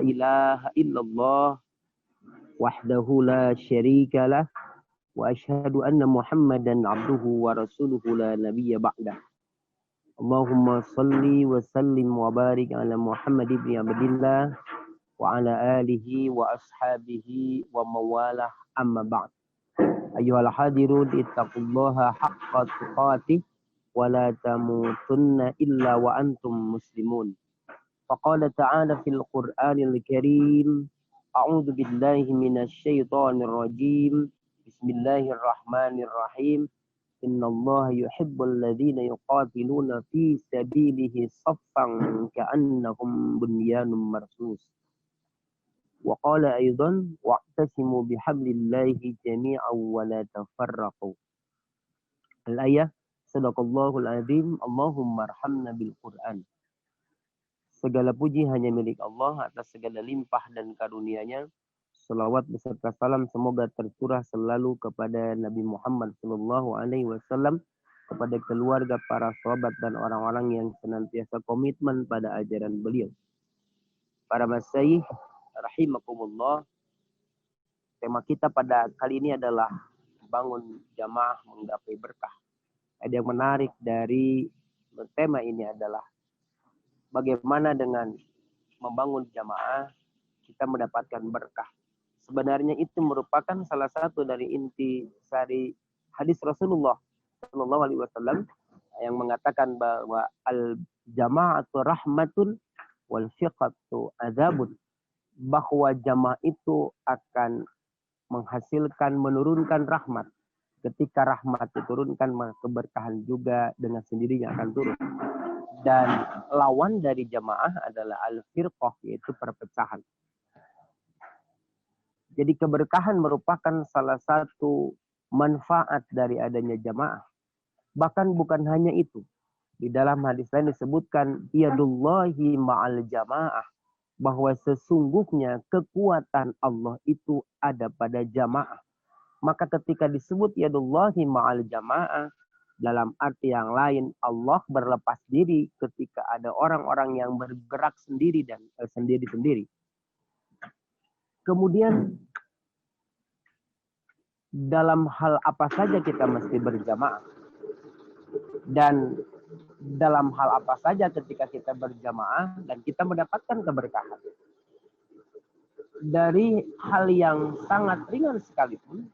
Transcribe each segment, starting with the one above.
ilaha illallah wahdahu la syarika lah wa asyhadu anna Muhammadan abduhu wa rasuluhu la nabiyya ba'dah. Allahumma salli wa sallim wa barik ala Muhammad ibn Abdillah wa ala alihi wa ashabihi wa mawalah amma ba'd. Ayyuhal hadirun ittaqullaha haqqa tuqatih wa la tamutunna illa wa antum muslimun. Faqala ta'ala fil Qur'anil Karim, a'udzu billahi minasy syaithanir rajim. Bismillahirrahmanirrahim. Innallaha yuhibbul ladzina yuqatiluna fi sabilihi saffan ka'annahum bunyanun marsus. Wa qala aidan wa'tasimu bihablillahi jami'an wa la tafarraqu. Al-ayah, sadaqallahul azim. Allahumma arhamna bil Qur'an. Segala puji hanya milik Allah atas segala limpah dan karunia-Nya. Salawat beserta salam semoga tercurah selalu kepada Nabi Muhammad sallallahu alaihi wasallam, kepada keluarga, para sahabat dan orang-orang yang senantiasa komitmen pada ajaran beliau. Para masyayikh rahimakumullah, tema kita pada kali ini adalah bangun jamaah menggapai berkah. Ada yang menarik dari tema ini adalah bagaimana dengan membangun jamaah kita mendapatkan berkah. Sebenarnya itu merupakan salah satu dari inti sari hadis Rasulullah Shallallahu Alaihi Wasallam yang mengatakan bahwa al jama'atu rahmatun wal fiqatu adzabun, bahwa jamaah itu akan menghasilkan, menurunkan rahmat. Ketika rahmat diturunkan, maka keberkahan juga dengan sendirinya akan turun. Dan lawan dari jamaah adalah al-firqah, yaitu perpecahan. Jadi keberkahan merupakan salah satu manfaat dari adanya jamaah. Bahkan bukan hanya itu. Di dalam hadis lain disebutkan yadullahi ma'al jamaah, bahwa sesungguhnya kekuatan Allah itu ada pada jamaah. Maka ketika disebut yadullahi ma'al jamaah, dalam arti yang lain Allah berlepas diri ketika ada orang-orang yang bergerak sendiri dan sendiri-sendiri. Kemudian dalam hal apa saja kita mesti berjamaah, dan dalam hal apa saja ketika kita berjamaah dan kita mendapatkan keberkahan. Dari hal yang sangat ringan sekalipun,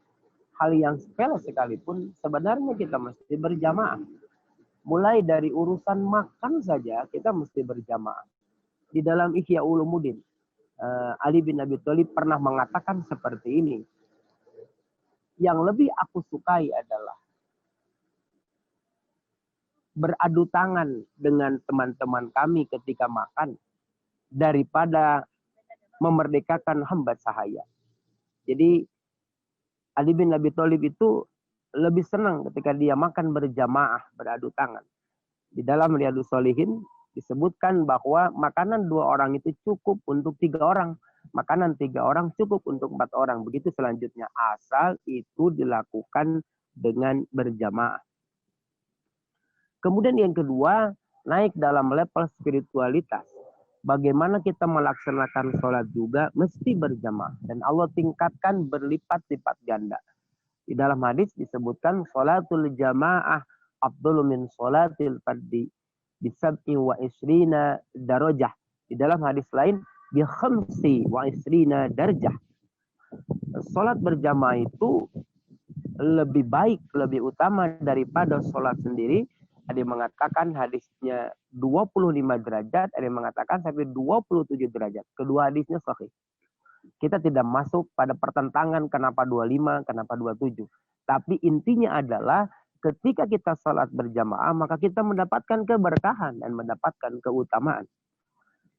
hal yang sepele sekalipun, sebenarnya kita mesti berjamaah. Mulai dari urusan makan saja kita mesti berjamaah. Di dalam Ihya Ulumuddin, Ali bin Abi Thalib pernah mengatakan seperti ini. Yang lebih aku sukai adalah beradu tangan dengan teman-teman kami ketika makan daripada memerdekakan hamba sahaya. Jadi Ali bin Abi Thalib itu lebih senang ketika dia makan berjamaah, beradu tangan. Di dalam Riyadhus Shalihin disebutkan bahwa makanan 2 orang itu cukup untuk 3 orang. Makanan 3 orang cukup untuk 4 orang. Begitu selanjutnya, asal itu dilakukan dengan berjamaah. Kemudian yang kedua, naik dalam level spiritualitas. Bagaimana kita melaksanakan sholat juga mesti berjamaah. Dan Allah tingkatkan berlipat-lipat ganda. Di dalam hadis disebutkan sholatul jamaah afdalu min sholatil fardhi bisab'i wa isrina darajah. Di dalam hadis lain bi khamsi wa isrina darajah. Salat berjamaah itu lebih baik, lebih utama daripada salat sendiri. Ada yang mengatakan hadisnya 25 derajat, ada yang mengatakan sampai 27 derajat. Kedua hadisnya sahih. Kita tidak masuk pada pertentangan kenapa 25, kenapa 27. Tapi intinya adalah ketika kita salat berjamaah, maka kita mendapatkan keberkahan dan mendapatkan keutamaan.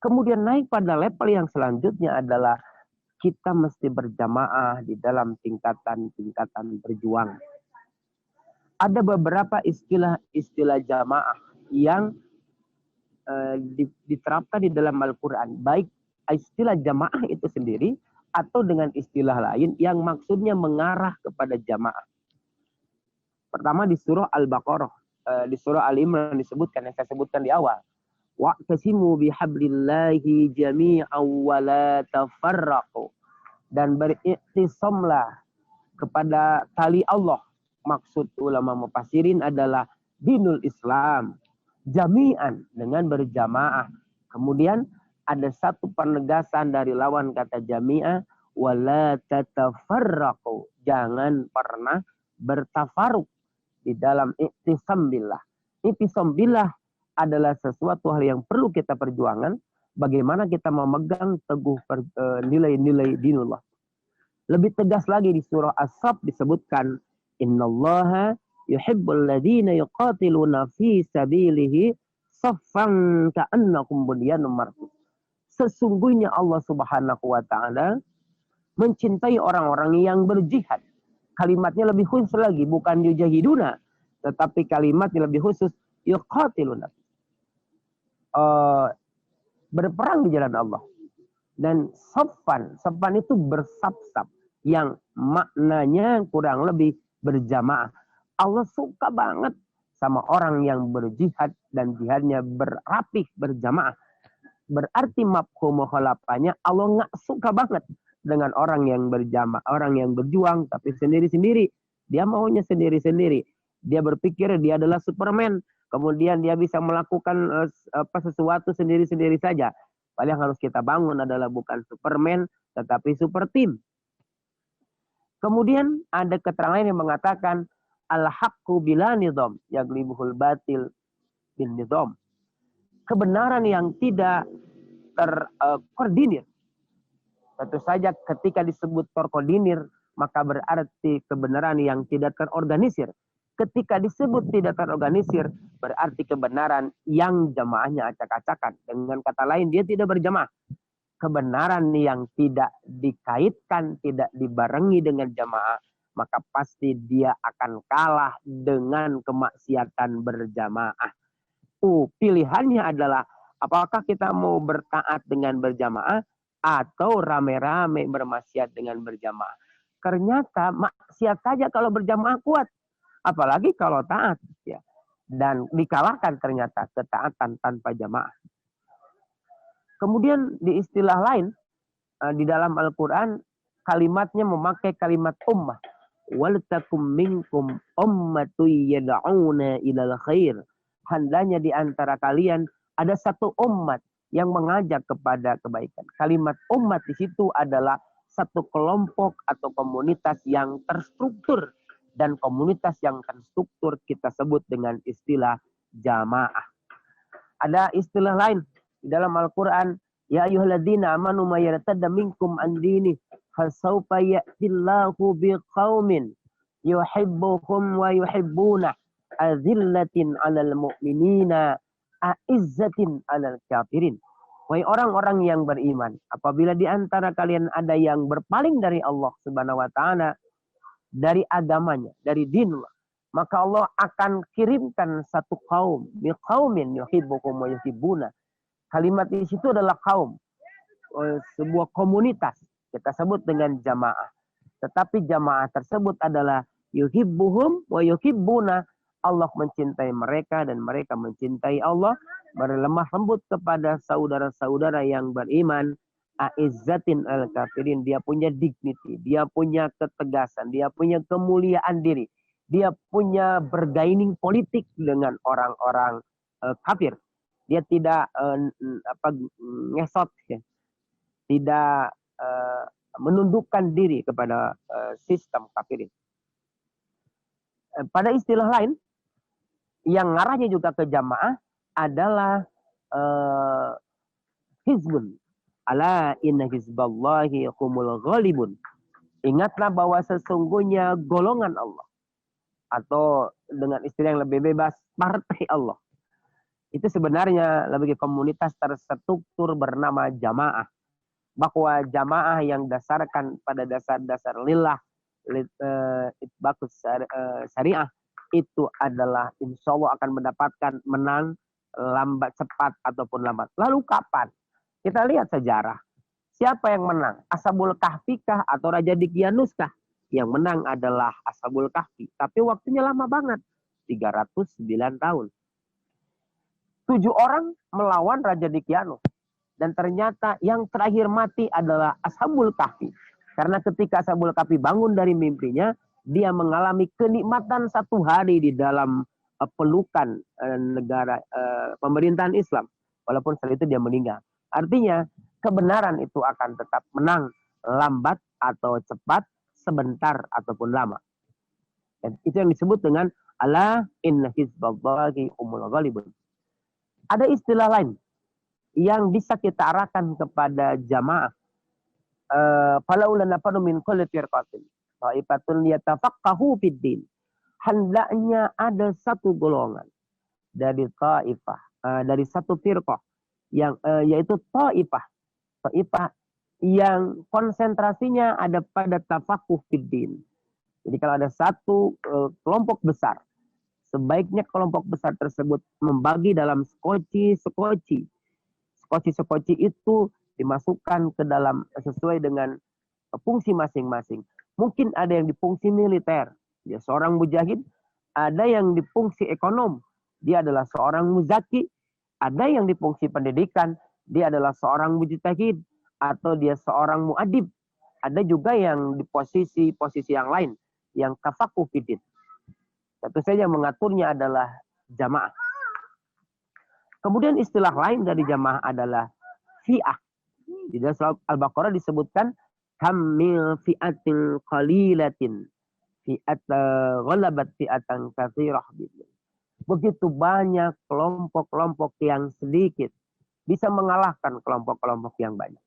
Kemudian naik pada level yang selanjutnya adalah kita mesti berjamaah di dalam tingkatan-tingkatan berjuang. Ada beberapa istilah jamaah yang diterapkan di dalam Al-Quran. Baik istilah jamaah itu sendiri atau dengan istilah lain yang maksudnya mengarah kepada jamaah. Pertama di surah Al-Baqarah, di surah Al-Imran disebutkan, yang saya sebutkan di awal. Wa'tasimu bihablillahi jami'an wa la tafarraqu. Dan beriktisamlah kepada tali Allah. Maksud ulama mufassirin adalah dinul Islam. Jami'an, dengan berjamaah. Kemudian ada satu penegasan dari lawan kata jami'ah. Wala tatafarraqu. Jangan pernah bertafaruk di dalam iktisam billah. Iktisam billah adalah sesuatu hal yang perlu kita perjuangkan. Bagaimana kita memegang teguh nilai-nilai dinullah. Lebih tegas lagi di surah As-Saff disebutkan, innallaha yuhibbul ladzina yuqatiluna fi sabilihi saffan ka'annakum bunyanun marsus. Sesungguhnya Allah Subhanahu wa taala mencintai orang-orang yang berjihad. Kalimatnya lebih khusus lagi, bukan yujahiduna, tetapi kalimatnya lebih khusus yuqatiluna. Berperang di jalan Allah. Dan saffan itu bersab-sab, yang maknanya kurang lebih berjamaah. Allah suka banget sama orang yang berjihad dan jihadnya berapih, berjamaah. Berarti mafhum mukhalafahnya Allah nggak suka banget dengan orang yang berjamaah, orang yang berjuang tapi sendiri-sendiri. Dia maunya sendiri-sendiri. Dia berpikir dia adalah Superman. Kemudian dia bisa melakukan sesuatu sendiri-sendiri saja. Padahal yang harus kita bangun adalah bukan Superman, tetapi super team. Kemudian ada keterangan yang mengatakan al-haqqu bila nizam yaglibuhul batil bin nizam. Kebenaran yang tidak terkoordinir. Tentu saja ketika disebut terkoordinir, maka berarti kebenaran yang tidak terorganisir. Ketika disebut tidak terorganisir, berarti kebenaran yang jamaahnya acak-acakan. Dengan kata lain, dia tidak berjamaah. Kebenaran yang tidak dikaitkan, tidak dibarengi dengan jamaah, maka pasti dia akan kalah dengan kemaksiatan berjamaah. Pilihannya adalah apakah kita mau bertaat dengan berjamaah atau rame-rame bermaksiat dengan berjamaah. Ternyata maksiat saja kalau berjamaah kuat. Apalagi kalau taat, ya. Dan dikalahkan ternyata ketaatan tanpa jamaah. Kemudian di istilah lain, di dalam Al-Quran, kalimatnya memakai kalimat ummah. Waltakum minkum ummatu yad'una ilal khair. Hendaknya di antara kalian ada satu umat yang mengajak kepada kebaikan. Kalimat umat di situ adalah satu kelompok atau komunitas yang terstruktur. Dan komunitas yang terstruktur kita sebut dengan istilah jamaah. Ada istilah lain di dalam Al-Quran. Ya ayyuhalladzina amanu ma yartadda minkum an dini fasawfa ya'tillahu biqaumin yuhibbuhum wa yuhibbuna azillatin 'alal mu'minina a'izzatin 'alal kafirin. Wahai orang-orang yang beriman, apabila di antara kalian ada yang berpaling dari Allah Subhanahu wa taala, dari agamanya, dari dinullah, maka Allah akan kirimkan satu kaum, biqaumin yuhibbuhum wa yuhibbuna. Kalimat di situ adalah kaum, sebuah komunitas, kita sebut dengan jamaah. Tetapi jamaah tersebut adalah yuhibbuhum wa yuhibbuna. Allah mencintai mereka dan mereka mencintai Allah, berlemah lembut kepada saudara-saudara yang beriman. A'izzatin al-kafirin, dia punya dignity, dia punya ketegasan, dia punya kemuliaan diri, dia punya bergaining politik dengan orang-orang kafir. Dia tidak ngesot, ya. Tidak menundukkan diri kepada sistem kafirin. Pada istilah lain, yang ngarahnya juga ke jamaah adalah hizbun. Ala inna hizballahi humul ghalibun. Ingatlah bahwa sesungguhnya golongan Allah, atau dengan istilah yang lebih bebas, partai Allah, itu sebenarnya lebih ke komunitas terstruktur bernama jamaah. Bahwa jamaah yang dasarkan pada dasar-dasar lillah, itbaqus syariah, itu adalah insya Allah akan mendapatkan menang, lambat cepat ataupun lambat. Lalu kapan? Kita lihat sejarah. Siapa yang menang? Ashabul Kahfi kah atau Raja Dikyanus kah? Yang menang adalah Ashabul Kahfi. Tapi waktunya lama banget. 309 tahun. 7 orang melawan Raja Dkianus. Dan ternyata yang terakhir mati adalah Ashabul Kahfi. Karena ketika Ashabul Kahfi bangun dari mimpinya, dia mengalami kenikmatan 1 hari di dalam pelukan negara pemerintahan Islam. Walaupun setelah itu dia meninggal. Artinya kebenaran itu akan tetap menang, lambat atau cepat, sebentar ataupun lama. Dan itu yang disebut dengan ala inna hizballahi humul ghalibun. Ada istilah lain yang bisa kita arahkan kepada jamaah. Falaula nafadu min kulli firqatin ta'ifatun liyatafaqahu fid din. Hendaknya ada satu golongan dari ta'ifah, dari satu firqah yang yaitu ta'ifah. Ta'ifah yang konsentrasinya ada pada tafakuh fid din. Jadi kalau ada satu kelompok besar, sebaiknya kelompok besar tersebut membagi dalam skoci-skoci. Skoci-skoci itu dimasukkan ke dalam sesuai dengan fungsi masing-masing. Mungkin ada yang di fungsi militer, dia seorang mujahid. Ada yang di fungsi ekonom, dia adalah seorang muzaki. Ada yang di fungsi pendidikan, dia adalah seorang mujtahid atau dia seorang muadib. Ada juga yang di posisi yang lain, yang tafakuh fiddin. Tentu saja mengaturnya adalah jamaah. Kemudian istilah lain dari jamaah adalah fi'ah. Di dalam surah Al-Baqarah disebutkan kamil fi'atin qalilatin ghalabat fi'atan katsirah. Begitu banyak kelompok-kelompok yang sedikit bisa mengalahkan kelompok-kelompok yang banyak.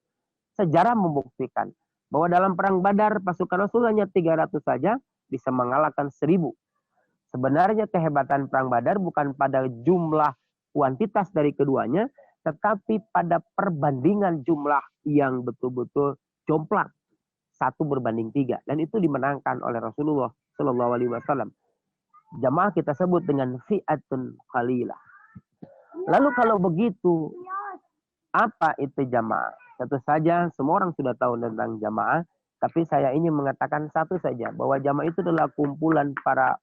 Sejarah membuktikan bahwa dalam perang Badar pasukan Rasul hanya 300 saja bisa mengalahkan 1000. Sebenarnya kehebatan perang Badar bukan pada jumlah kuantitas dari keduanya, tetapi pada perbandingan jumlah yang betul-betul jomplang, 1:3, dan itu dimenangkan oleh Rasulullah Shallallahu Alaihi Wasallam. Jamaah kita sebut dengan fi'atun qalilah. Lalu kalau begitu, apa itu jamaah? Tentu saja semua orang sudah tahu tentang jamaah, tapi saya ingin mengatakan satu saja, bahwa jamaah itu adalah kumpulan para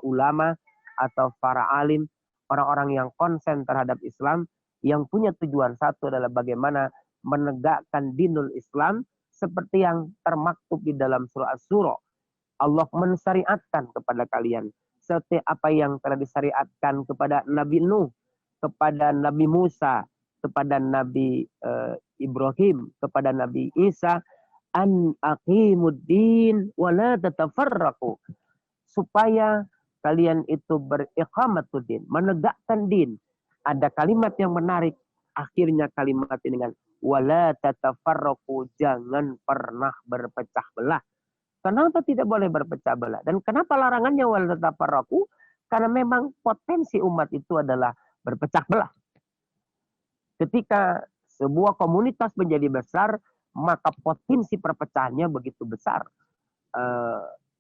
ulama atau para alim, orang-orang yang konsen terhadap Islam, yang punya tujuan satu adalah bagaimana menegakkan dinul Islam seperti yang termaktub di dalam surah Asy-Syura. Allah mensyariatkan kepada kalian setiap apa yang telah disyariatkan kepada Nabi Nuh, kepada Nabi Musa, kepada Nabi Ibrahim, kepada Nabi Isa, an aqimuddin wa la tatafarraqu, supaya kalian itu beriqamatuddin, menegakkan din. Ada kalimat yang menarik, akhirnya kalimat ini dengan wala tatafarraqu, jangan pernah berpecah belah. Kenapa tidak boleh berpecah belah? Dan kenapa larangannya wala tatafarraqu? Karena memang potensi umat itu adalah berpecah belah. Ketika sebuah komunitas menjadi besar, maka potensi perpecahannya begitu besar.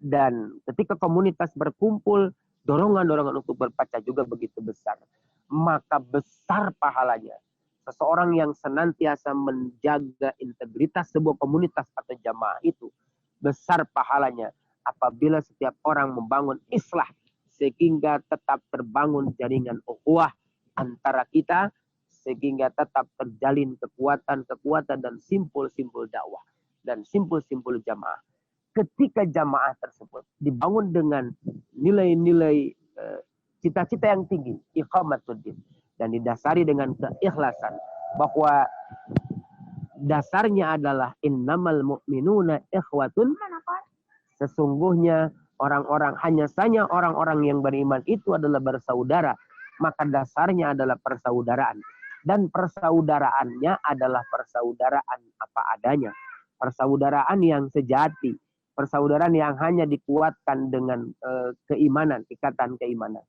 Dan ketika komunitas berkumpul, dorongan-dorongan untuk berpecah juga begitu besar. Maka besar pahalanya. Seseorang yang senantiasa menjaga integritas sebuah komunitas atau jamaah itu, besar pahalanya apabila setiap orang membangun islah, sehingga tetap terbangun jaringan ukhuwah antara kita, sehingga tetap terjalin kekuatan dan simpul-simpul dakwah dan simpul-simpul jamaah. Ketika jamaah tersebut dibangun dengan nilai-nilai cita-cita yang tinggi, iqamatuddin, dan didasari dengan keikhlasan, bahwa dasarnya adalah innamal mu'minuna ikhwatun, sesungguhnya hanya saja orang-orang yang beriman itu adalah bersaudara, maka dasarnya adalah persaudaraan. Dan persaudaraannya adalah persaudaraan apa adanya. Persaudaraan yang sejati. Persaudaraan yang hanya dikuatkan dengan keimanan, ikatan keimanan.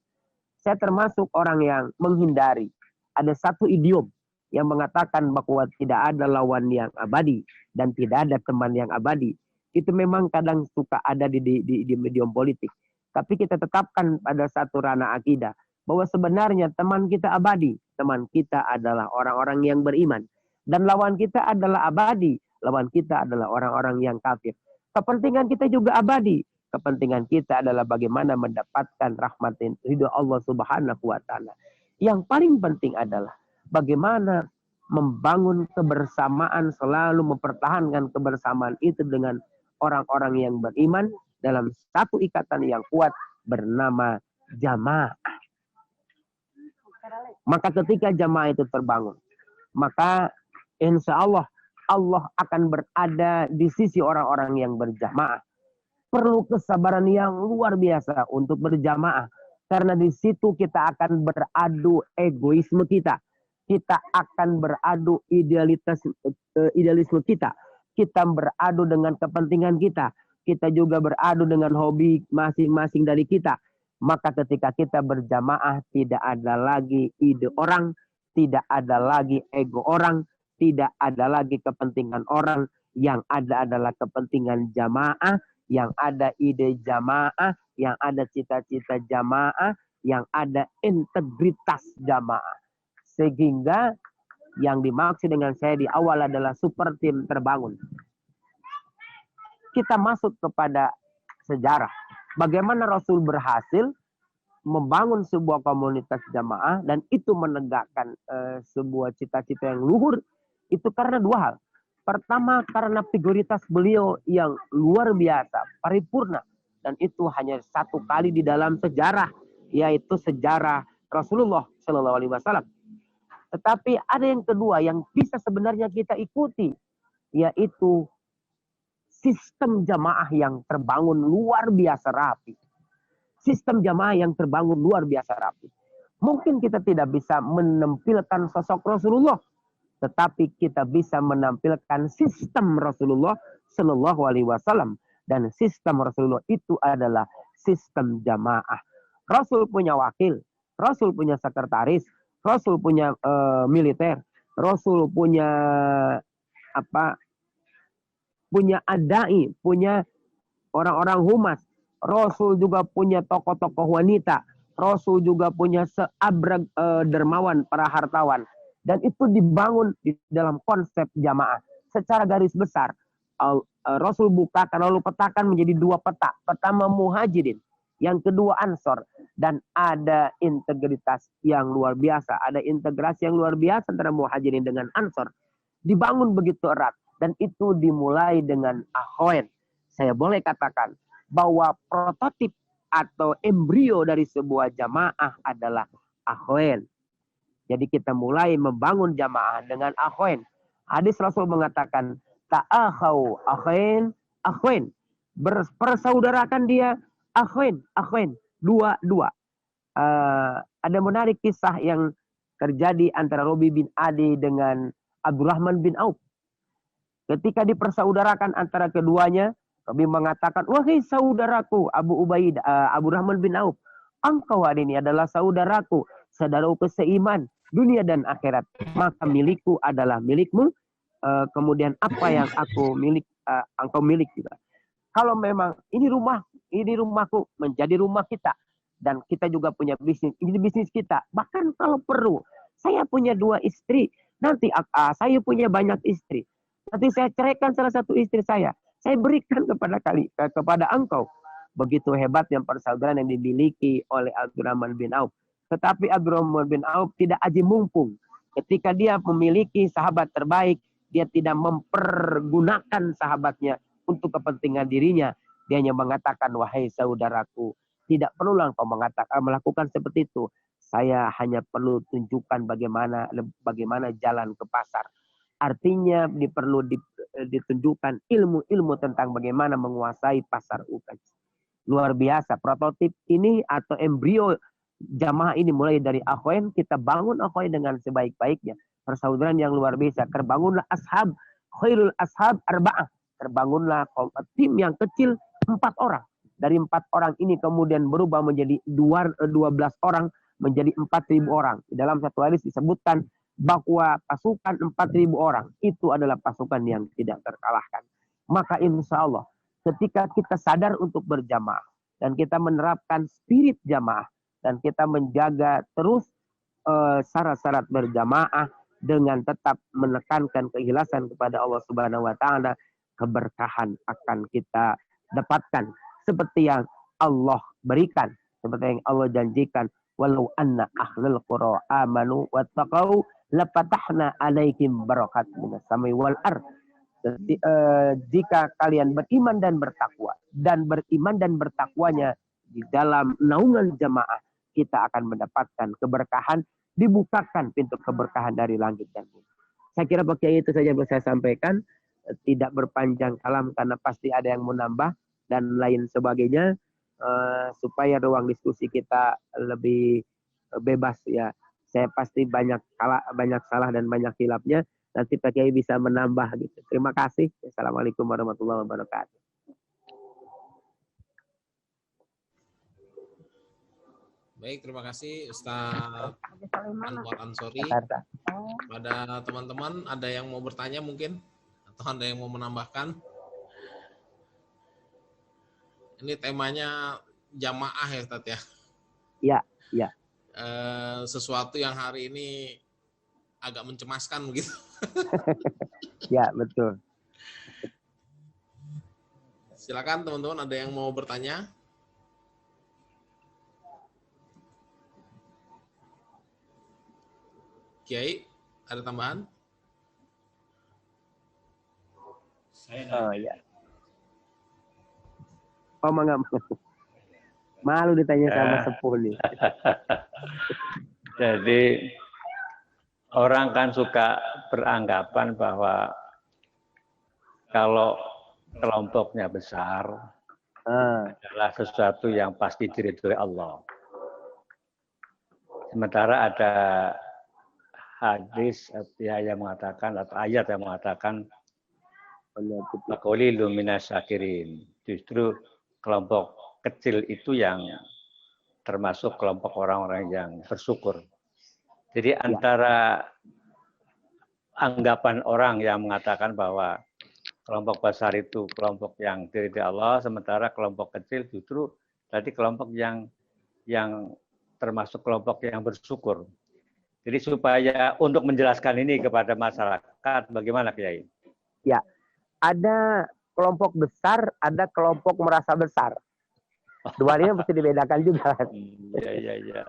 Saya termasuk orang yang menghindari. Ada satu idiom yang mengatakan bahwa tidak ada lawan yang abadi dan tidak ada teman yang abadi. Itu memang kadang suka ada di medium politik. Tapi kita tetapkan pada satu ranah akidah, bahwa sebenarnya teman kita abadi. Teman kita adalah orang-orang yang beriman. Dan lawan kita adalah abadi. Lawan kita adalah orang-orang yang kafir. Kepentingan kita juga abadi. Kepentingan kita adalah bagaimana mendapatkan rahmat ridho Allah Subhanahu wa Ta'ala. Yang paling penting adalah bagaimana membangun kebersamaan, selalu mempertahankan kebersamaan itu dengan orang-orang yang beriman dalam satu ikatan yang kuat bernama jamaah. Maka ketika jamaah itu terbangun, maka insya Allah Allah akan berada di sisi orang-orang yang berjamaah. Perlu kesabaran yang luar biasa untuk berjamaah. Karena di situ kita akan beradu egoisme kita. Kita akan beradu idealisme kita. Kita beradu dengan kepentingan kita. Kita juga beradu dengan hobi masing-masing dari kita. Maka ketika kita berjamaah tidak ada lagi ide orang. Tidak ada lagi ego orang. Tidak ada lagi kepentingan orang. Yang ada adalah kepentingan jamaah. Yang ada ide jamaah, yang ada cita-cita jamaah, yang ada integritas jamaah. Sehingga yang dimaksud dengan saya di awal adalah super tim terbangun. Kita masuk kepada sejarah. Bagaimana Rasul berhasil membangun sebuah komunitas jamaah dan itu menegakkan sebuah cita-cita yang luhur. Itu karena dua hal. Pertama, karena figuritas beliau yang luar biasa, paripurna. Dan itu hanya satu kali di dalam sejarah, yaitu sejarah Rasulullah SAW. Tetapi ada yang kedua yang bisa sebenarnya kita ikuti, yaitu sistem jamaah yang terbangun luar biasa rapi. Sistem jamaah yang terbangun luar biasa rapi. Mungkin kita tidak bisa menampilkan sosok Rasulullah, tetapi kita bisa menampilkan sistem Rasulullah Shallallahu Alaihi Wasallam, dan sistem Rasulullah itu adalah sistem jamaah. Rasul punya wakil, Rasul punya sekretaris, Rasul punya militer, Rasul punya punya adai, punya orang-orang humas, Rasul juga punya tokoh-tokoh wanita, Rasul juga punya seabrag dermawan para hartawan. Dan itu dibangun di dalam konsep jamaah. Secara garis besar, Rasul bukakan lalu petakan menjadi dua peta. Pertama muhajirin, yang kedua ansor. Dan ada integritas yang luar biasa. Ada integrasi yang luar biasa antara muhajirin dengan ansor. Dibangun begitu erat. Dan itu dimulai dengan akhwat. Saya boleh katakan bahwa prototip atau embrio dari sebuah jamaah adalah akhwat. Jadi kita mulai membangun jamaah dengan akhwat. Hadis Rasul mengatakan, ta'akhau akhwat, akhwat. Berpersaudarakan dia, akhwat, akhwat. Dua. Ada menarik kisah yang terjadi antara Robi bin Adi dengan Abdurrahman bin Auf. Ketika dipersaudarakan antara keduanya, Robi mengatakan, wahai saudaraku Abu Rahman bin Auf, engkau hari ini adalah saudaraku, saudaraku seiman, dunia dan akhirat. Maka milikku adalah milikmu. Kemudian apa yang aku milik, engkau milik juga. Kalau memang ini rumahku menjadi rumah kita. Dan kita juga punya bisnis, ini bisnis kita. Bahkan kalau perlu, saya punya 2 istri. Nanti saya punya banyak istri. Nanti saya ceraikan salah satu istri saya. Saya berikan kepada engkau. Begitu hebatnya persaudaraan yang dimiliki oleh Abdurrahman bin Auf. Tetapi Abdurrahman bin Auf tidak aji mumpung. Ketika dia memiliki sahabat terbaik, dia tidak mempergunakan sahabatnya untuk kepentingan dirinya. Dia hanya mengatakan, wahai saudaraku, tidak perlulah engkau melakukan seperti itu. Saya hanya perlu tunjukkan bagaimana jalan ke pasar. Artinya perlu ditunjukkan ilmu-ilmu tentang bagaimana menguasai pasar ukas. Luar biasa. Prototip ini atau embrio jamaah ini mulai dari akhwat, kita bangun akhwat dengan sebaik-baiknya. Persaudaraan yang luar biasa. Terbangunlah ashab, khairul ashab arba'ah. Terbangunlah tim yang kecil 4 orang. Dari 4 orang ini kemudian berubah menjadi 12 orang, menjadi 4.000 orang. Di dalam satu hadis disebutkan bahwa pasukan 4.000 orang itu adalah pasukan yang tidak terkalahkan. Maka insya Allah ketika kita sadar untuk berjamaah dan kita menerapkan spirit jamaah dan kita menjaga terus syarat-syarat berjamaah dengan tetap menekankan keikhlasan kepada Allah Subhanahu wa taala, keberkahan akan kita dapatkan seperti yang Allah berikan, seperti yang Allah janjikan. walau anna ahlal qura amanu wattaqau lafatahna alaihim barakat minas samai wal ard. Jika kalian beriman dan bertakwanya di dalam naungan jamaah, kita akan mendapatkan keberkahan, dibukakan pintu keberkahan dari langit dan bumi. Saya kira Pak Kiai itu saja yang saya sampaikan, tidak berpanjang kalam karena pasti ada yang mau nambah dan lain sebagainya, supaya ruang diskusi kita lebih bebas ya. Saya pasti banyak salah dan banyak hilapnya. Nanti Pak Kiai bisa menambah gitu. Terima kasih. Assalamualaikum warahmatullahi wabarakatuh. Baik, terima kasih Ustaz Anwar Ansori. Pada teman-teman, ada yang mau bertanya mungkin? Atau ada yang mau menambahkan? Ini temanya jamaah ya Ustaz ya? Iya, iya. Sesuatu yang hari ini agak mencemaskan begitu. Ya, betul. Silakan teman-teman, ada yang mau bertanya? Kiai, ada tambahan? Oh ya. Oh, mangga. Malu ditanya sama sepuh nih. Jadi orang kan suka beranggapan bahwa kalau kelompoknya besar adalah sesuatu yang pasti diridhoi Allah. Sementara ada hadis yang mengatakan atau ayat yang mengatakan qalilun minasyakirin. Justru kelompok kecil itu yang termasuk kelompok orang-orang yang bersyukur. Jadi antara anggapan orang yang mengatakan bahwa kelompok besar itu kelompok yang diridhoi Allah, sementara kelompok kecil justru tadi kelompok yang termasuk kelompok yang bersyukur. Jadi supaya untuk menjelaskan ini kepada masyarakat, bagaimana Kiai? Ya, ada kelompok besar, ada kelompok merasa besar. Duanya mesti dibedakan juga. Iya.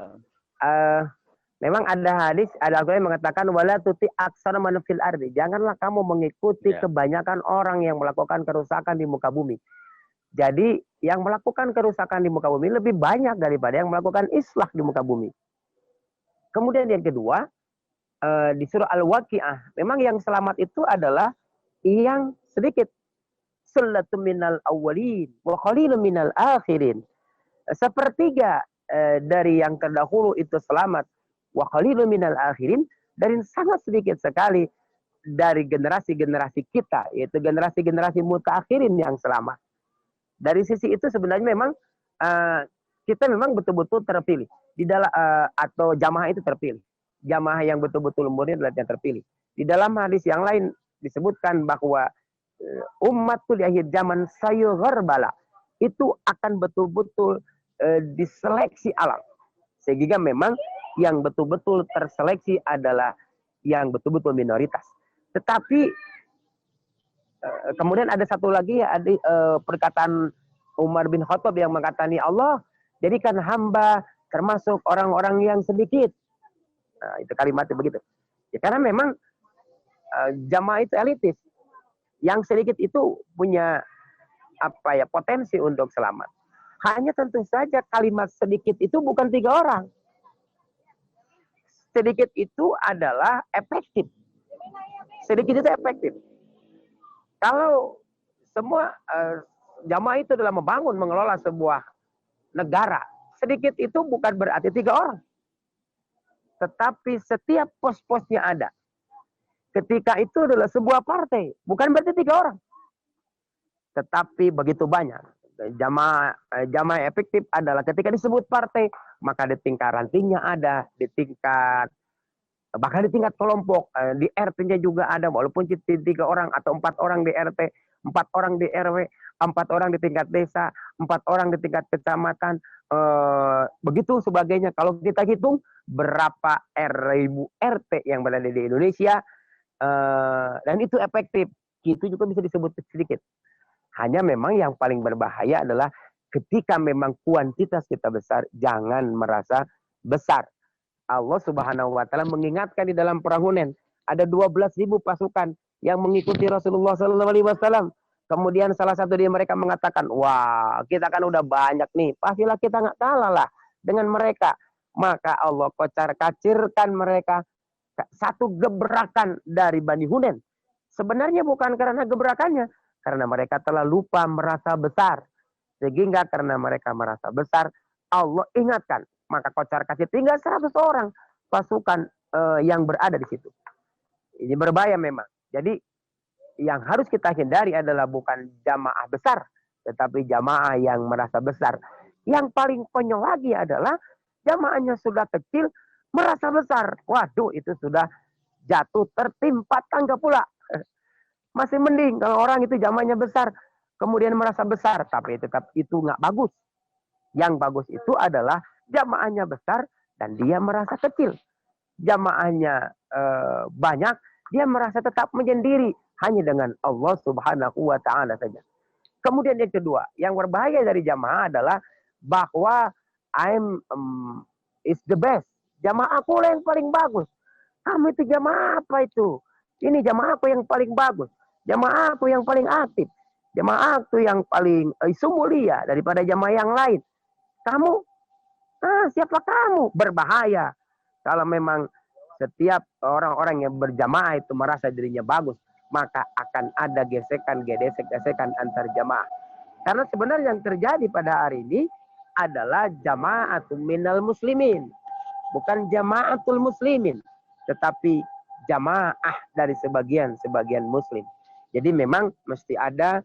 Memang ada hadis, ada Al-Quran yang mengatakan wala tuti aksara man fil ardi. Janganlah kamu mengikuti kebanyakan orang yang melakukan kerusakan di muka bumi. Jadi yang melakukan kerusakan di muka bumi lebih banyak daripada yang melakukan islah di muka bumi. Kemudian yang kedua, di surah Al-Waqi'ah, memang yang selamat itu adalah yang sedikit. Sullatum minal awwalin wa qalilun minal akhirin. Sepertiga dari yang terdahulu itu selamat. Wa qalilun minal akhirin, dari sangat sedikit sekali dari generasi-generasi kita, yaitu generasi-generasi mutaakhirin yang selamat. Dari sisi itu sebenarnya memang kita memang betul-betul terpilih di dalam atau jamaah itu terpilih. Jamaah yang betul-betul murni adalah yang terpilih. Di dalam hadis yang lain disebutkan bahwa umatul di akhir zaman sayughar bala itu akan betul-betul diseleksi alam. Sehingga memang yang betul-betul terseleksi adalah yang betul-betul minoritas. Tetapi kemudian ada satu lagi ada perkataan Umar bin Khattab yang mengatakan Allah jadikan hamba termasuk orang-orang yang sedikit. Nah, itu kalimatnya begitu. Ya, karena memang jamaah itu elitis. Yang sedikit itu punya potensi untuk selamat. Hanya tentu saja kalimat sedikit itu bukan 3 orang. Sedikit itu adalah efektif. Sedikit itu efektif. Kalau semua jamaah itu dalam membangun, mengelola sebuah negara, sedikit itu bukan berarti 3 orang. Tetapi setiap pos-posnya ada. Ketika itu adalah sebuah partai, bukan berarti 3 orang. Tetapi begitu banyak. Jamaah efektif adalah ketika disebut partai, maka di tingkat rantingnya ada, bahkan di tingkat kelompok, di RT-nya juga ada, walaupun 3 orang atau 4 orang di RT, 4 orang di RW, 4 orang di tingkat desa, 4 orang di tingkat kecamatan, begitu sebagainya. Kalau kita hitung berapa ribu RT yang berada di Indonesia, dan itu efektif, itu juga bisa disebut sedikit. Hanya memang yang paling berbahaya adalah ketika memang kuantitas kita besar, jangan merasa besar. Allah Subhanahu wa taala mengingatkan di dalam perang Hunain ada 12.000 pasukan yang mengikuti Rasulullah SAW. Kemudian salah satu dari mereka mengatakan, wah kita kan udah banyak nih, pastilah kita nggak kalah lah dengan mereka. Maka Allah kocar-kacirkan mereka. Satu gebrakan dari Bani Hunain. Sebenarnya bukan karena gebrakannya, karena mereka telah lupa merasa besar. Sehingga karena mereka merasa besar, Allah ingatkan. Maka kocar-kacir tinggal 100 orang pasukan yang berada di situ. Ini berbahaya memang. Jadi yang harus kita hindari adalah bukan jamaah besar, tetapi jamaah yang merasa besar. Yang paling konyol lagi adalah jamaahnya sudah kecil, merasa besar. Waduh, itu sudah jatuh tertimpa tangga pula. Masih mending kalau orang itu jamaahnya besar, kemudian merasa besar, tapi tetap itu nggak bagus. Yang bagus itu adalah jamaahnya besar dan dia merasa kecil. Jamaahnya banyak, dia merasa tetap menyendiri hanya dengan Allah Subhanahu wa taala saja. Kemudian yang kedua, yang berbahaya dari jamaah adalah bahwa is the best. Jamaah aku yang paling bagus. Kamu itu jamaah apa itu? Ini jamaah aku yang paling bagus. Jamaah aku yang paling aktif. Jamaah aku yang paling mulia daripada jamaah yang lain. Kamu? Siapa kamu? Berbahaya. Kalau memang setiap orang-orang yang berjamaah itu merasa dirinya bagus, maka akan ada gesekan antar jamaah. Karena sebenarnya yang terjadi pada hari ini adalah jama'atul minal muslimin. Bukan jama'atul muslimin, tetapi jamaah dari sebagian muslim. Jadi memang mesti ada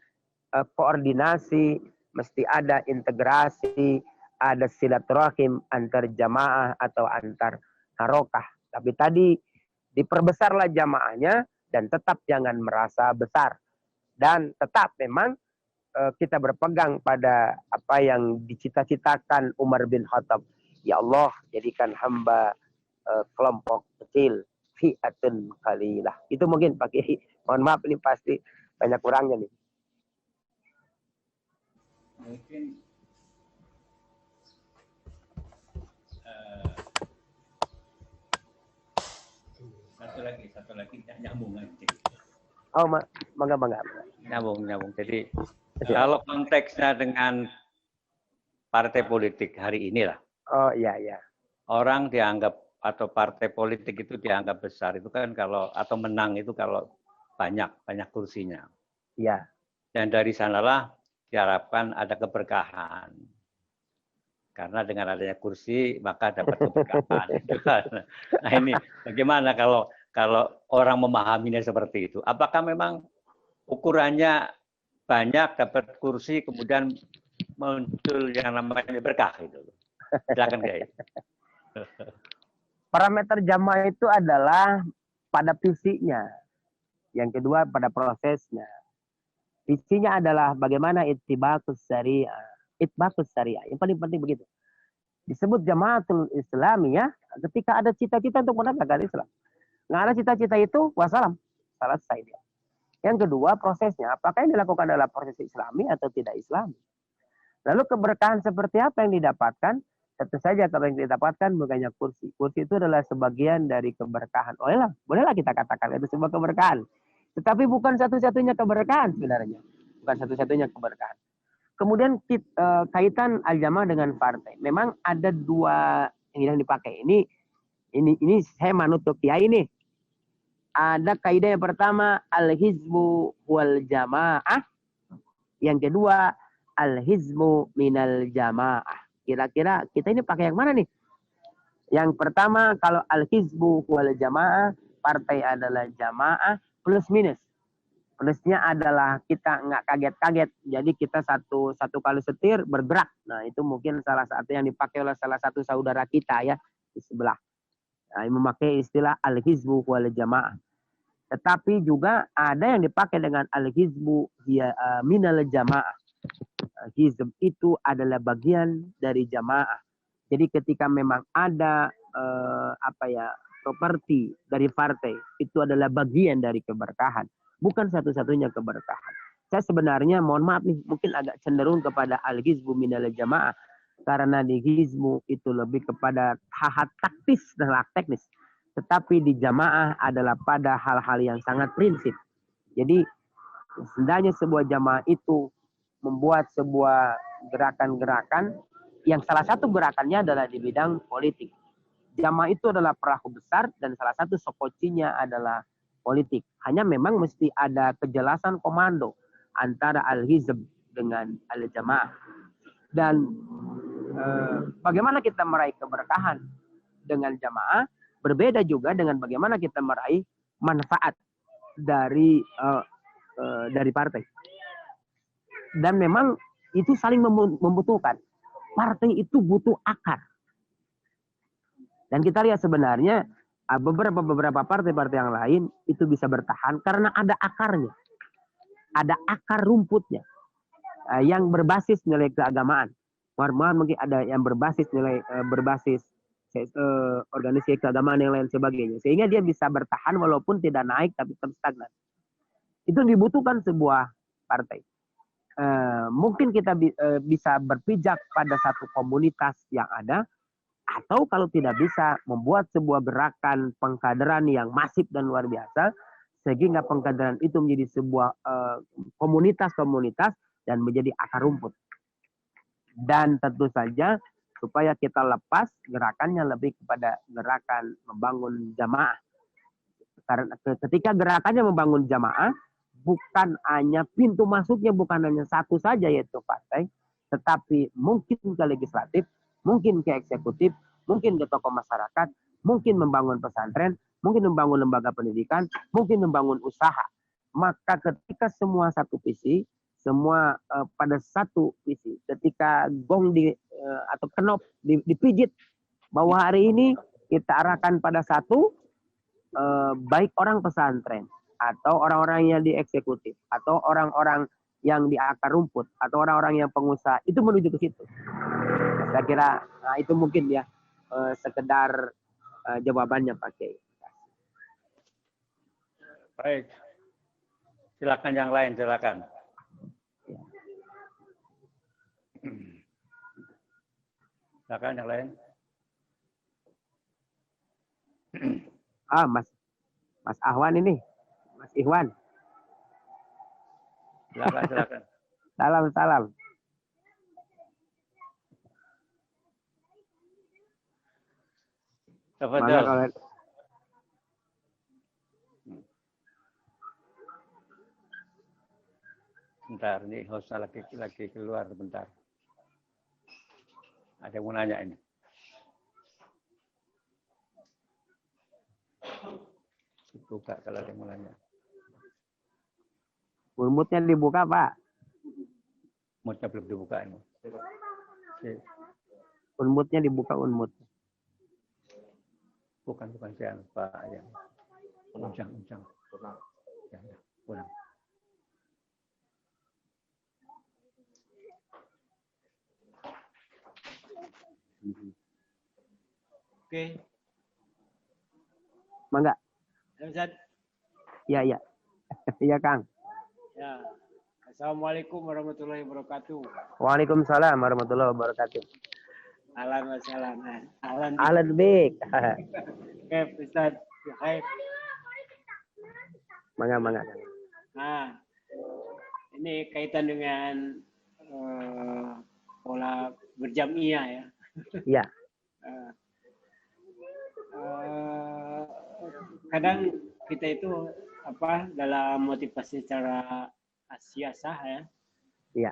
koordinasi, mesti ada integrasi, ada silaturahim antar jamaah atau antar harokah. Tapi tadi diperbesarlah jamaahnya dan tetap jangan merasa besar. Dan tetap memang kita berpegang pada apa yang dicita-citakan Umar bin Khattab. Ya Allah, jadikan hamba kelompok kecil, fi'atun qalilah. Itu mungkin Pak Kiai. Mohon maaf ini pasti banyak kurangnya nih. Mungkin satu lagi nyambung aja. Oh, bangga. Nyambung. Jadi kalau konteksnya dengan partai politik hari ini lah. Oh iya. Orang dianggap atau partai politik itu dianggap besar itu kan kalau atau menang itu kalau banyak kursinya. Iya. Dan dari sanalah diharapkan ada keberkahan. Karena dengan adanya kursi maka dapat keberkahan. Nah ini bagaimana kalau orang memahaminya seperti itu? Apakah memang ukurannya banyak dapat kursi kemudian muncul yang namanya berkah itu? Silakan Kiai. Parameter jamaah itu adalah pada visinya. Yang kedua pada prosesnya. Visinya adalah bagaimana ittibakus syariah. Ittibakus syariah. Yang paling penting begitu. Disebut jamaatul islamiyah ketika ada cita-cita untuk menegakkan Islam. Nggak ada cita-cita itu, wassalam. Selesai dia. Yang kedua prosesnya. Apakah yang dilakukan adalah proses islami atau tidak islami? Lalu keberkahan seperti apa yang didapatkan? Tentu saja kalau yang didapatkan bukannya kursi. Kursi itu adalah sebagian dari keberkahan. Bolehlah kita katakan itu sebuah keberkahan. Tetapi bukan satu-satunya keberkahan sebenarnya. Bukan satu-satunya keberkahan. Kemudian kaitan al-jamaah dengan partai. Memang ada dua yang dipakai. Ini saya manut ke Kiai ini. Ada kaidah yang pertama al-hizbu wal jamaah. Yang kedua al-hizbu minal jamaah. Kira-kira kita ini pakai yang mana nih? Yang pertama kalau al-hizbu wal jamaah, partai adalah jamaah plus minus. Plusnya adalah kita nggak kaget-kaget. Jadi kita satu kali setir bergerak. Nah itu mungkin salah satu yang dipakai oleh salah satu saudara kita ya di sebelah. Nah, yang memakai istilah al-hizbu wal jamaah. Tetapi juga ada yang dipakai dengan al-hizbu minal jamaah. Hizb itu adalah bagian dari jamaah. Jadi ketika memang ada properti dari partai, itu adalah bagian dari keberkahan. Bukan satu-satunya keberkahan. Saya sebenarnya, mohon maaf nih, mungkin agak cenderung kepada al-hizbu minal jamaah. karena di hizmu itu lebih kepada hal-hal taktis dan hal teknis. Tetapi di jamaah adalah pada hal-hal yang sangat prinsip. Jadi sebenarnya sebuah jamaah itu membuat sebuah gerakan-gerakan yang salah satu gerakannya adalah di bidang politik. Jamaah itu adalah perahu besar dan salah satu sokocinya adalah politik. Hanya memang mesti ada kejelasan komando antara al-hizb dengan al-jamaah. Dan bagaimana kita meraih keberkahan dengan jamaah berbeda juga dengan bagaimana kita meraih manfaat dari partai. Dan memang itu saling membutuhkan. Partai itu butuh akar. Dan kita lihat sebenarnya beberapa partai-partai yang lain itu bisa bertahan karena ada akarnya. Ada akar rumputnya yang berbasis nilai keagamaan. Mungkin ada yang berbasis nilai organisasi keagamaan yang lain sebagainya. Sehingga dia bisa bertahan walaupun tidak naik tapi tetap stagnan. Itu dibutuhkan sebuah partai. Mungkin kita bisa berpijak pada satu komunitas yang ada, atau kalau tidak bisa membuat sebuah gerakan pengkaderan yang masif dan luar biasa, sehingga pengkaderan itu menjadi sebuah komunitas-komunitas dan menjadi akar rumput. Dan tentu saja supaya kita lepas gerakannya lebih kepada gerakan membangun jamaah. Karena ketika gerakannya membangun jamaah, bukan hanya pintu masuknya bukan hanya satu saja yaitu partai, tetapi mungkin ke legislatif, mungkin ke eksekutif, mungkin ke tokoh masyarakat, mungkin membangun pesantren, mungkin membangun lembaga pendidikan, mungkin membangun usaha. Maka ketika semua satu visi, semua pada satu visi, ketika gong atau kenop dipijit bahwa hari ini kita arahkan pada satu, baik orang pesantren atau orang-orang yang di eksekutif atau orang-orang yang di akar rumput atau orang-orang yang pengusaha itu menuju ke situ. Saya kira itu mungkin ya sekedar jawabannya Pak Kiai. Baik. Silakan yang lain, silakan. Silakan yang lain. Mas Ahwan ini. Mas Ikhwan. Silakan. Salam. Tafadhol. Bentar, ini hostnya lagi keluar bentar. Ada yang mau nanya ini. Buka kalau ada yang mau nanya. Unmutnya dibuka, Pak. Unmutnya belum dibuka ini. Unmutnya dibuka, unmut. Bukan siapa, Pak. Ya. Ujang. Ya, pulang. Oke. Mangga. Ustaz. Iya. Iya, Kang. Ya. Assalamualaikum warahmatullahi wabarakatuh. Waalaikumsalam warahmatullahi wabarakatuh. Ahlan wa sahlan. Ahlan bik. Khair, Ustaz. Khair. Mangga. Nah, ini kaitan dengan pola berjamiah ya. Iya. Kadang kita itu dalam motivasi secara siasah ya. Iya.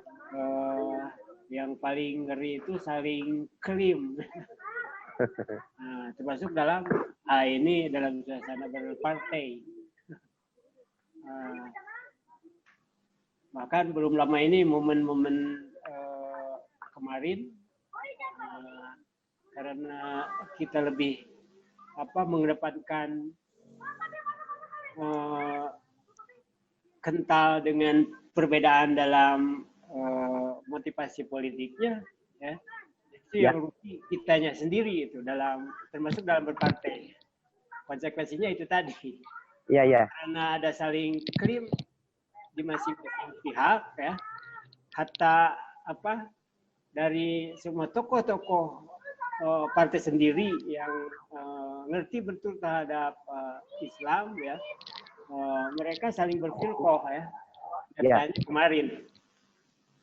Yang paling ngeri itu saling klaim. Nah, termasuk dalam ini dalam suasana berpartai. Bahkan belum lama ini momen-momen kemarin karena kita lebih mengedepankan kental dengan perbedaan dalam motivasi politiknya, ya itu yang rugi kitanya sendiri itu termasuk dalam berpartai. Konsekuensinya itu tadi. Iya. Karena ada saling klaim di masing-masing pihak, ya, hatta dari semua tokoh-tokoh partai sendiri yang ngerti betul terhadap Islam ya, mereka saling berfirqah ya. Katanya kemarin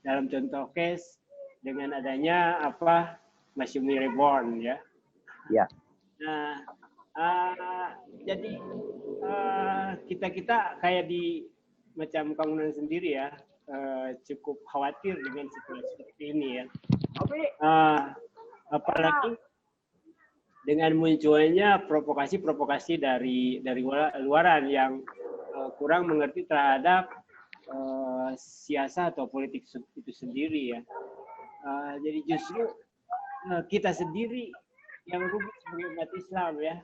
dalam contoh case dengan adanya Masyumi Reborn ya. Ya. Nah, jadi kita kayak di macam Kang Unan sendiri ya, cukup khawatir dengan situasi seperti ini ya. Apalagi dengan munculnya provokasi-provokasi dari luaran yang kurang mengerti terhadap siasat atau politik itu sendiri ya. Jadi justru kita sendiri yang rugi sebagai umat Islam ya.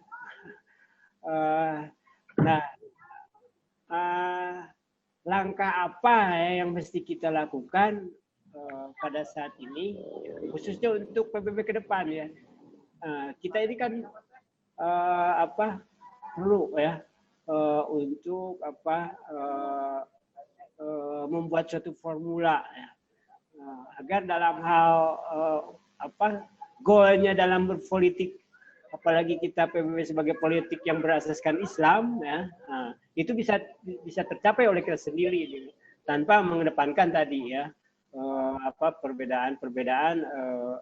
Langkah apa ya yang mesti kita lakukan pada saat ini, khususnya untuk PBB ke depan ya. Kita ini kan perlu ya untuk membuat suatu formula ya, agar dalam hal goalnya dalam berpolitik, apalagi kita PBB sebagai politik yang berasaskan Islam ya, itu bisa tercapai oleh kita sendiri gitu, tanpa mengedepankan tadi ya perbedaan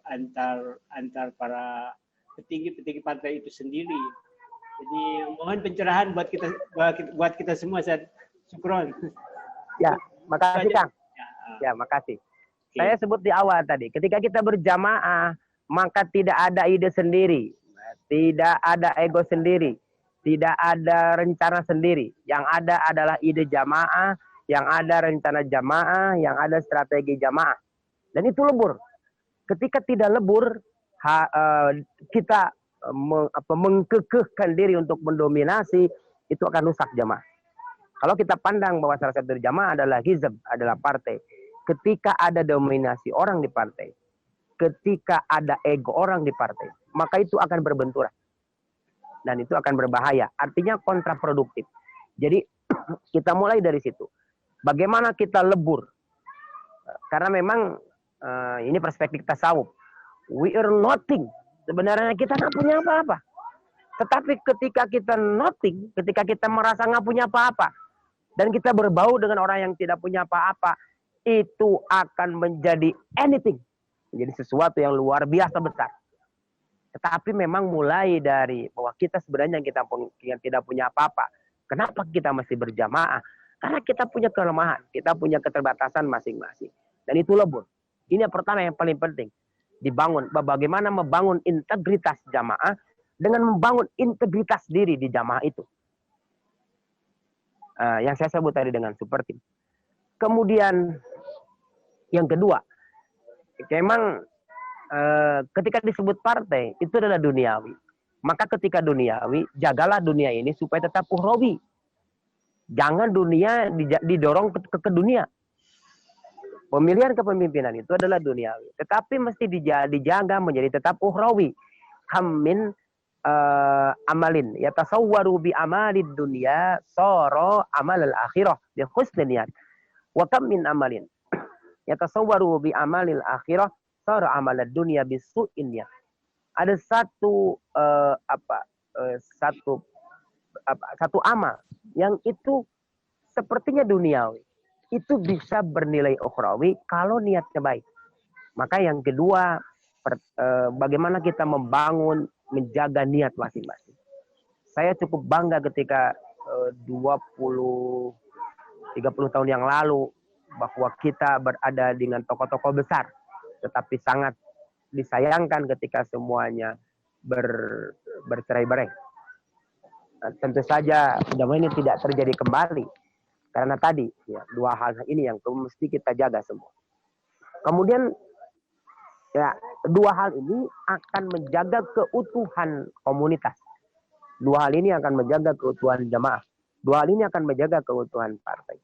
antar para petinggi partai itu sendiri. Jadi mohon pencerahan buat kita semua. Syukron. Ya, makasih Kang. Ya, makasih. Okay. Saya sebut di awal tadi, ketika kita berjamaah, maka tidak ada ide sendiri, tidak ada ego sendiri, tidak ada rencana sendiri. Yang ada adalah ide jamaah, yang ada rencana jamaah, yang ada strategi jamaah. Dan itu lebur. Ketika tidak lebur, kita mengkekehkan diri untuk mendominasi, itu akan rusak jamaah. Kalau kita pandang bahwa salah satu jamaah adalah hizb, adalah partai. Ketika ada dominasi orang di partai, ketika ada ego orang di partai, maka itu akan berbenturan. Dan itu akan berbahaya. Artinya kontraproduktif. Jadi kita mulai dari situ. Bagaimana kita lebur? Karena memang ini perspektif tasawuf. We are nothing. Sebenarnya kita nggak punya apa-apa. Tetapi ketika kita nothing, ketika kita merasa nggak punya apa-apa, dan kita berbau dengan orang yang tidak punya apa-apa, itu akan menjadi anything. Menjadi sesuatu yang luar biasa besar. Tetapi memang mulai dari bahwa kita sebenarnya yang tidak punya apa-apa. Kenapa kita mesti berjamaah? Karena kita punya kelemahan, kita punya keterbatasan masing-masing. Dan itu lebur. Ini yang pertama yang paling penting. Dibangun. Bagaimana membangun integritas jamaah dengan membangun integritas diri di jamaah itu. Yang saya sebut tadi dengan super team. Kemudian yang kedua, memang ketika disebut partai itu adalah duniawi. Maka ketika duniawi, jagalah dunia ini supaya tetap ukhrawi. Jangan dunia didorong ke dunia. Pemilihan kepemimpinan itu adalah duniawi, tetapi mesti dijaga menjadi tetap ukhrawi. Kamin amalin yatasawwaru bi amalid dunya sara amal al akhirah bi husnil niyat. Wa kam min amalin yatasawwaru bi amalil akhirah sara amal ad dunya bi su'in niyat. Ada satu amal yang itu sepertinya duniawi, itu bisa bernilai ukhrawi kalau niatnya baik. Maka yang kedua, bagaimana kita membangun, menjaga niat masing-masing. Saya cukup bangga ketika 20-30 tahun yang lalu bahwa kita berada dengan tokoh-tokoh besar, tetapi sangat disayangkan ketika semuanya bercerai-berai. Tentu saja mudah-mudahan ini tidak terjadi kembali, karena tadi ya, dua hal ini yang mesti kita jaga semua. Kemudian ya, dua hal ini akan menjaga keutuhan komunitas. Dua hal ini akan menjaga keutuhan jamaah. Dua hal ini akan menjaga keutuhan partai.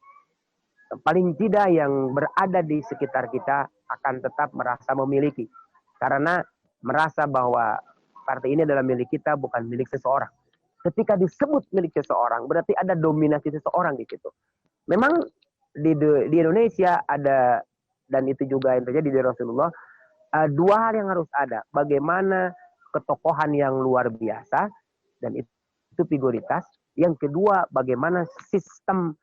Paling tidak yang berada di sekitar kita akan tetap merasa memiliki. Karena merasa bahwa partai ini adalah milik kita, bukan milik seseorang. Ketika disebut milik seseorang, berarti ada dominasi seseorang di situ. Memang di Indonesia ada, dan itu juga yang terjadi di Rasulullah, Dua hal yang harus ada. Bagaimana ketokohan yang luar biasa, dan itu figuritas. Yang kedua, bagaimana sistem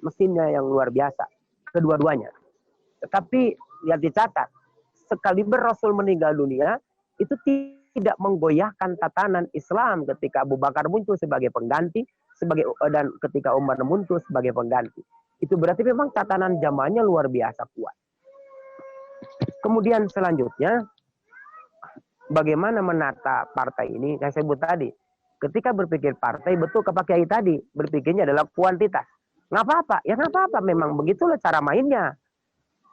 mesinnya yang luar biasa. Kedua-duanya. Tetapi yang dicatat, sekaliber Rasul meninggal dunia, itu tidak menggoyahkan tatanan Islam ketika Abu Bakar muncul sebagai pengganti, dan ketika Umar muncul sebagai pengganti. Itu berarti memang tatanan zamannya luar biasa kuat. Kemudian selanjutnya, bagaimana menata partai ini? Saya sebut tadi, ketika berpikir partai, betul ke Pak Kiai tadi, berpikirnya adalah kuantitas. Nggak apa-apa, ya nggak apa-apa, memang begitulah cara mainnya.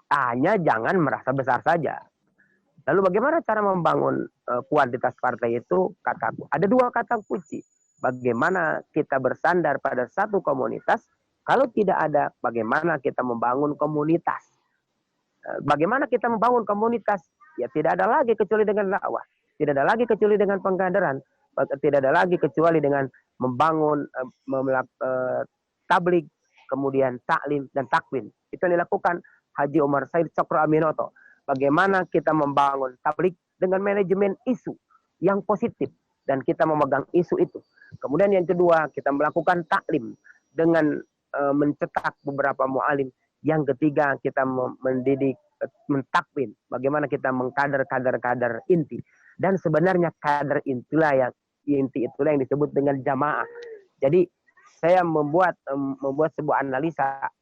Hanya jangan merasa besar saja. Lalu bagaimana cara membangun kuantitas partai itu? Kataku, ada dua kata kunci. Bagaimana kita bersandar pada satu komunitas? Kalau tidak ada, bagaimana kita membangun komunitas? Bagaimana kita membangun komunitas? Ya tidak ada lagi kecuali dengan dakwah. Tidak ada lagi kecuali dengan pengkaderan. Tidak ada lagi kecuali dengan membangun tabligh, kemudian taklim dan takwin. Itu yang dilakukan Haji Umar Said Cokro Aminoto. Bagaimana kita membangun tabligh dengan manajemen isu yang positif, dan kita memegang isu itu. Kemudian yang kedua, kita melakukan taklim dengan mencetak beberapa mu'alim. Yang ketiga, kita mendidik, mentakwin. Bagaimana kita mengkader kader inti. Dan sebenarnya kader inti itulah yang disebut dengan jamaah. Jadi saya membuat sebuah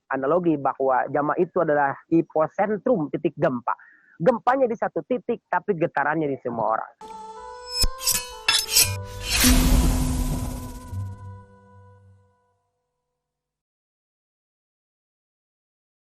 analogi bahwa jamaah itu adalah hipocentrum titik gempa. Gempanya di satu titik, tapi getarannya di semua orang.